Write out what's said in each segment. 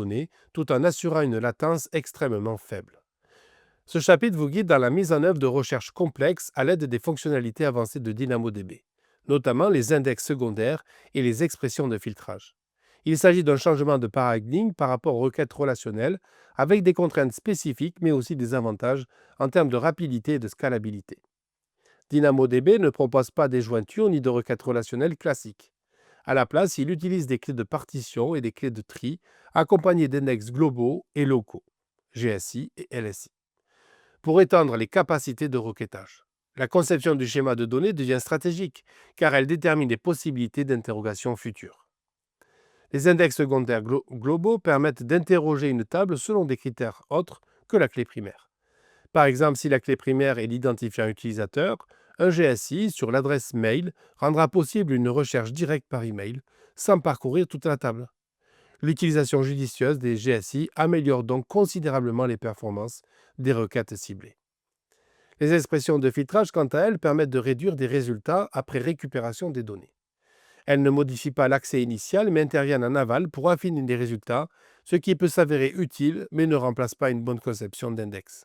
données, tout en assurant une latence extrêmement faible. Ce chapitre vous guide dans la mise en œuvre de recherches complexes à l'aide des fonctionnalités avancées de DynamoDB, notamment les index secondaires et les expressions de filtrage. Il s'agit d'un changement de paradigme par rapport aux requêtes relationnelles, avec des contraintes spécifiques, mais aussi des avantages en termes de rapidité et de scalabilité. DynamoDB ne propose pas des jointures ni de requêtes relationnelles classiques. À la place, il utilise des clés de partition et des clés de tri, accompagnées d'index globaux et locaux, GSI et LSI, pour étendre les capacités de requêtage. La conception du schéma de données devient stratégique, car elle détermine les possibilités d'interrogation futures. Les index secondaires globaux permettent d'interroger une table selon des critères autres que la clé primaire. Par exemple, si la clé primaire est l'identifiant utilisateur, un GSI sur l'adresse mail rendra possible une recherche directe par email, sans parcourir toute la table. L'utilisation judicieuse des GSI améliore donc considérablement les performances des requêtes ciblées. Les expressions de filtrage, quant à elles, permettent de réduire des résultats après récupération des données. Elles ne modifient pas l'accès initial, mais interviennent en aval pour affiner les résultats, ce qui peut s'avérer utile, mais ne remplace pas une bonne conception d'index.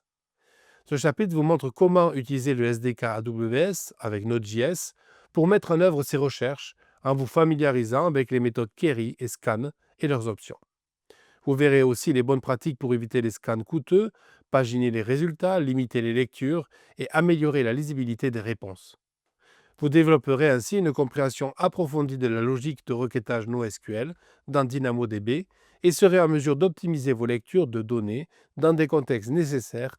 Ce chapitre vous montre comment utiliser le SDK AWS avec Node.js pour mettre en œuvre ces recherches en vous familiarisant avec les méthodes query et scan et leurs options. Vous verrez aussi les bonnes pratiques pour éviter les scans coûteux, paginer les résultats, limiter les lectures et améliorer la lisibilité des réponses. Vous développerez ainsi une compréhension approfondie de la logique de requêtage NoSQL dans DynamoDB et serez en mesure d'optimiser vos lectures de données dans des contextes nécessaires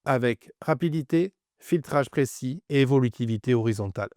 avec rapidité, filtrage précis et évolutivité horizontale.